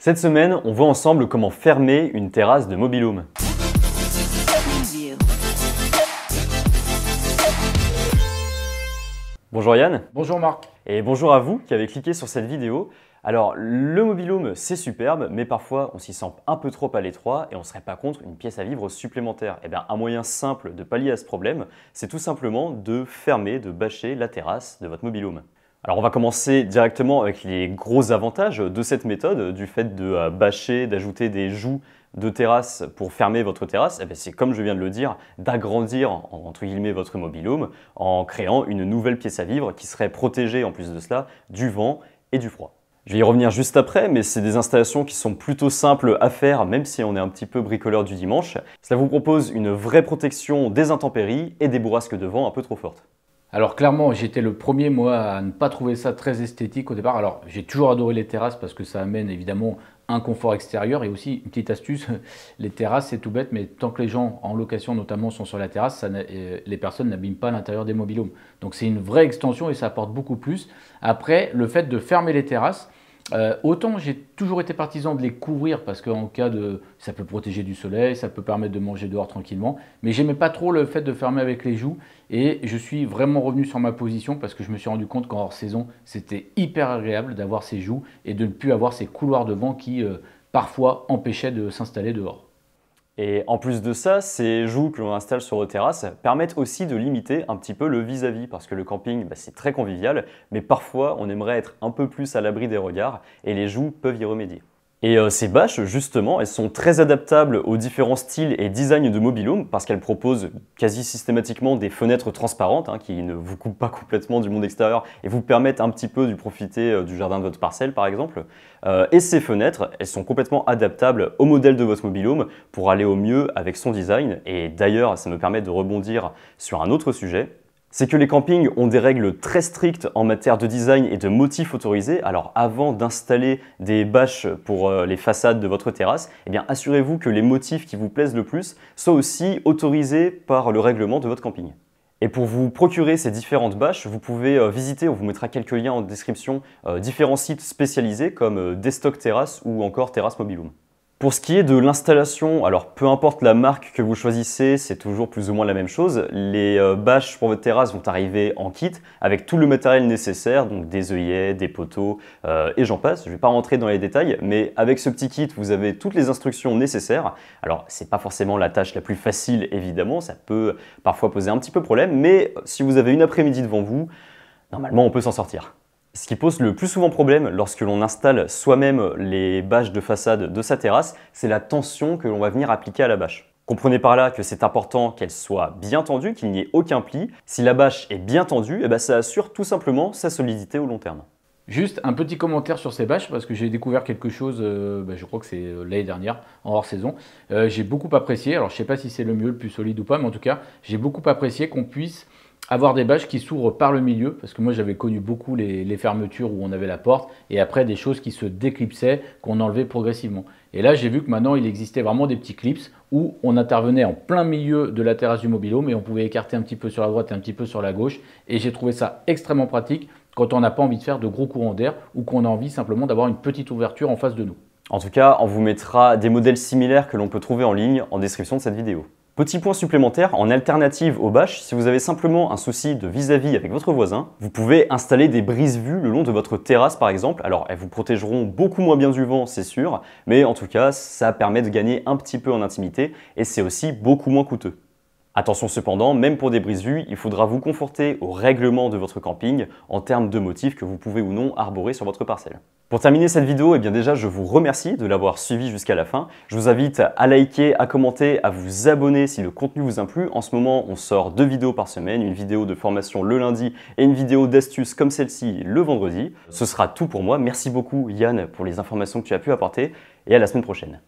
Cette semaine, on voit ensemble comment fermer une terrasse de mobil-home. Bonjour Yann. Bonjour Marc. Et bonjour à vous qui avez cliqué sur cette vidéo. Alors, le mobil-home, c'est superbe, mais parfois on s'y sent un peu trop à l'étroit et on ne serait pas contre une pièce à vivre supplémentaire. Eh bien, un moyen simple de pallier à ce problème, c'est tout simplement de fermer, de bâcher la terrasse de votre mobil-home. Alors on va commencer directement avec les gros avantages de cette méthode, du fait de bâcher, d'ajouter des joues de terrasse pour fermer votre terrasse. C'est comme je viens de le dire, d'agrandir entre guillemets votre mobil-home en créant une nouvelle pièce à vivre qui serait protégée en plus de cela du vent et du froid. Je vais y revenir juste après, mais c'est des installations qui sont plutôt simples à faire, même si on est un petit peu bricoleur du dimanche. Cela vous propose une vraie protection des intempéries et des bourrasques de vent un peu trop fortes. Alors clairement, j'étais le premier moi à ne pas trouver ça très esthétique au départ. Alors j'ai toujours adoré les terrasses parce que ça amène évidemment un confort extérieur et aussi une petite astuce, les terrasses c'est tout bête, mais tant que les gens en location notamment sont sur la terrasse, les personnes n'abîment pas l'intérieur des mobil-homes. Donc c'est une vraie extension et ça apporte beaucoup plus. Après, le fait de fermer les terrasses, autant j'ai toujours été partisan de les couvrir parce qu'en cas de... ça peut protéger du soleil, ça peut permettre de manger dehors tranquillement, mais j'aimais pas trop le fait de fermer avec les joues et je suis vraiment revenu sur ma position parce que je me suis rendu compte qu'en hors saison, c'était hyper agréable d'avoir ces joues et de ne plus avoir ces couloirs de vent qui parfois empêchaient de s'installer dehors. Et en plus de ça, ces joues que l'on installe sur vos terrasses permettent aussi de limiter un petit peu le vis-à-vis parce que le camping, c'est très convivial, mais parfois on aimerait être un peu plus à l'abri des regards et les joues peuvent y remédier. Et ces bâches, justement, elles sont très adaptables aux différents styles et designs de mobil-home parce qu'elles proposent quasi systématiquement des fenêtres transparentes qui ne vous coupent pas complètement du monde extérieur et vous permettent un petit peu de profiter du jardin de votre parcelle, par exemple. Et ces fenêtres, elles sont complètement adaptables au modèle de votre mobil-home pour aller au mieux avec son design. Et d'ailleurs, ça me permet de rebondir sur un autre sujet. C'est que les campings ont des règles très strictes en matière de design et de motifs autorisés. Alors avant d'installer des bâches pour les façades de votre terrasse, assurez-vous que les motifs qui vous plaisent le plus soient aussi autorisés par le règlement de votre camping. Et pour vous procurer ces différentes bâches, vous pouvez visiter, on vous mettra quelques liens en description, différents sites spécialisés comme Destock Terrasse ou encore Terrasse Mobil-Home. Pour ce qui est de l'installation, alors peu importe la marque que vous choisissez, c'est toujours plus ou moins la même chose. Les bâches pour votre terrasse vont arriver en kit avec tout le matériel nécessaire, donc des œillets, des poteaux et j'en passe. Je ne vais pas rentrer dans les détails, mais avec ce petit kit, vous avez toutes les instructions nécessaires. Alors, ce n'est pas forcément la tâche la plus facile, évidemment, ça peut parfois poser un petit peu problème, mais si vous avez une après-midi devant vous, normalement, on peut s'en sortir. Ce qui pose le plus souvent problème lorsque l'on installe soi-même les bâches de façade de sa terrasse, c'est la tension que l'on va venir appliquer à la bâche. Comprenez par là que c'est important qu'elle soit bien tendue, qu'il n'y ait aucun pli. Si la bâche est bien tendue, ça assure tout simplement sa solidité au long terme. Juste un petit commentaire sur ces bâches parce que j'ai découvert quelque chose, je crois que c'est l'année dernière, en hors saison. J'ai beaucoup apprécié, alors je ne sais pas si c'est le mieux, le plus solide ou pas, mais en tout cas, j'ai beaucoup apprécié qu'on puisse avoir des bâches qui s'ouvrent par le milieu, parce que moi j'avais connu beaucoup les fermetures où on avait la porte, et après des choses qui se déclipsaient, qu'on enlevait progressivement. Et là j'ai vu que maintenant il existait vraiment des petits clips où on intervenait en plein milieu de la terrasse du mobil-home et on pouvait écarter un petit peu sur la droite et un petit peu sur la gauche, et j'ai trouvé ça extrêmement pratique quand on n'a pas envie de faire de gros courants d'air ou qu'on a envie simplement d'avoir une petite ouverture en face de nous. En tout cas, on vous mettra des modèles similaires que l'on peut trouver en ligne en description de cette vidéo. Petit point supplémentaire, en alternative aux bâches, si vous avez simplement un souci de vis-à-vis avec votre voisin, vous pouvez installer des brises-vues le long de votre terrasse par exemple. Alors elles vous protégeront beaucoup moins bien du vent, c'est sûr, mais en tout cas, ça permet de gagner un petit peu en intimité et c'est aussi beaucoup moins coûteux. Attention cependant, même pour des brises-vues, il faudra vous conforter au règlement de votre camping en termes de motifs que vous pouvez ou non arborer sur votre parcelle. Pour terminer cette vidéo, déjà je vous remercie de l'avoir suivi jusqu'à la fin. Je vous invite à liker, à commenter, à vous abonner si le contenu vous a plu. En ce moment, on sort 2 vidéos par semaine, une vidéo de formation le lundi et une vidéo d'astuces comme celle-ci le vendredi. Ce sera tout pour moi. Merci beaucoup Yann pour les informations que tu as pu apporter et à la semaine prochaine.